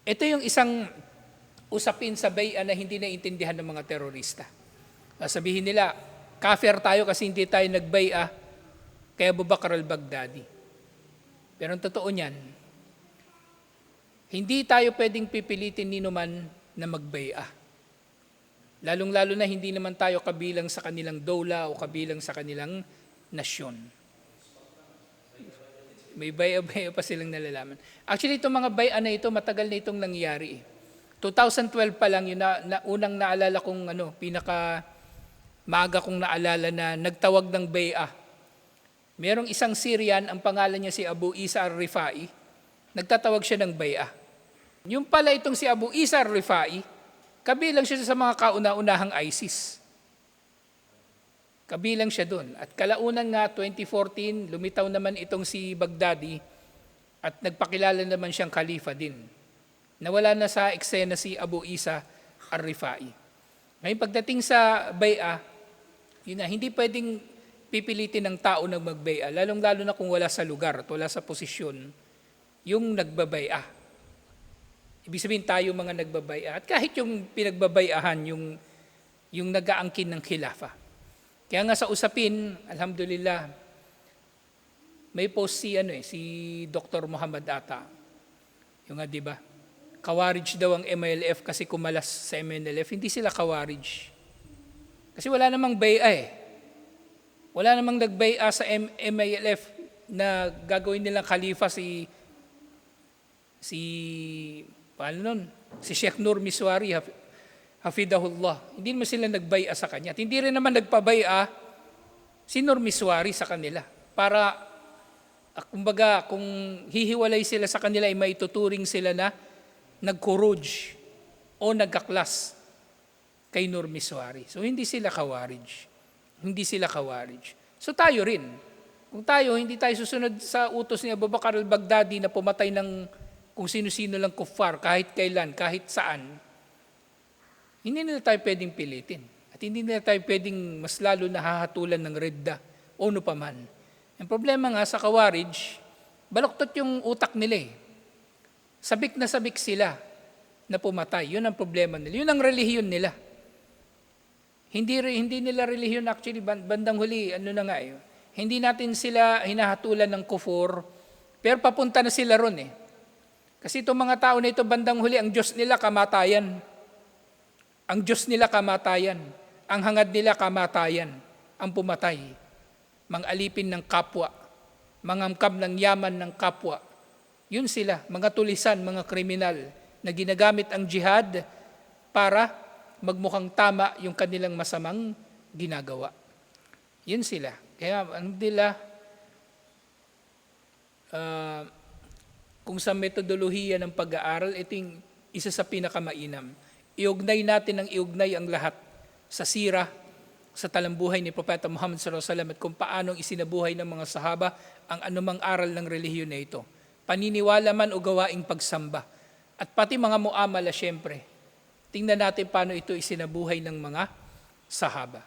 Ito yung isang usapin sa Bay'a na hindi naiintindihan ng mga terorista. Sabihin nila, kafir tayo kasi hindi tayo nagbay'a kay Abu Bakr al-Baghdadi. Pero ang totoo niyan, hindi tayo pwedeng pipilitin ni numan na magbay'a. Lalong-lalo na hindi naman tayo kabilang sa kanilang dawla o kabilang sa kanilang nasyon. May bay'a pa silang nalalaman. Actually, itong mga bay'a na ito, matagal na itong nangyari. 2012 pa lang, yun unang naalala kong maaga kong naalala na nagtawag ng bay'a. Merong isang Syrian, ang pangalan niya si Abu Isa al-Rifai, nagtatawag siya ng bay'a. Yung pala itong si Abu Isa al-Rifai, kabilang siya sa mga kauna-unahang ISIS. Kabilang siya doon. At kalaunan nga, 2014, lumitaw naman itong si Baghdadi at nagpakilala naman siyang khalifa din. Nawala na sa eksena si Abu Isa al-Rifai. Ngayon pagdating sa bay'a, yun na, hindi pwedeng pipilitin ng tao na magbay'a, lalong-lalo na kung wala sa lugar at wala sa posisyon, yung nagbabay'a. Ibig sabihin tayo mga nagbabay'a. At kahit yung pinagbabay'ahan, yung nag-aangkin ng khilafa. Kaya nga sa usapin, alhamdulillah, may post si Dr. Muhammad Ata. Yung nga, di ba? Kawarij daw ang MILF kasi kumalas sa MNLF. Hindi sila kawarij. Kasi wala namang bay'a eh. Wala namang nagbay'a sa MILF na gagawin nilang khalifa si Sheikh Nur Miswari, hafidahullah. Hindi naman sila nagbay'a sa kanya. At hindi rin naman nagpabay'a si Nur Miswari sa kanila. Para, kumbaga, kung hihiwalay sila sa kanila, ay maituturing sila na nagkuruj o nagkaklas kay Nur Miswari. So hindi sila kawarij. Hindi sila kawarij. So tayo rin. Kung tayo, hindi tayo susunod sa utos ni Abu Bakr al-Baghdadi na pumatay ng kung sino-sino lang kuffar, kahit kailan, kahit saan, hindi nila tayo pwedeng pilitin. At hindi nila tayo pwedeng mas lalo nahahatulan ng redda o ano paman. Ang problema nga sa kawarij, baloktot yung utak nila eh. Sabik na sabik sila na pumatay. Yun ang problema nila. Yun ang relihiyon nila. Hindi nila relihiyon actually, bandang huli, hindi natin sila hinahatulan ng kufur, pero papunta na sila ron eh. Kasi itong mga tao na ito, bandang huli, ang Diyos nila kamatayan. Ang Diyos nila kamatayan. Ang hangad nila kamatayan. Ang pumatay. Mang-alipin ng kapwa. Mangamkam ng yaman ng kapwa. Yun sila, mga tulisan, mga kriminal, na ginagamit ang jihad para magmukhang tama yung kanilang masamang ginagawa. Yun sila. Kaya kung sa metodolohiya ng pag-aaral, ito yung isa sa pinakamainam. Iugnay natin ang lahat sa sira, sa talambuhay ni Propeta Muhammad SAW at kung paano isinabuhay ng mga sahaba ang anumang aral ng relihiyon na ito. Paniniwala man o gawaing pagsamba. At pati mga muamala, syempre. Tingnan natin paano ito isinabuhay ng mga sahaba.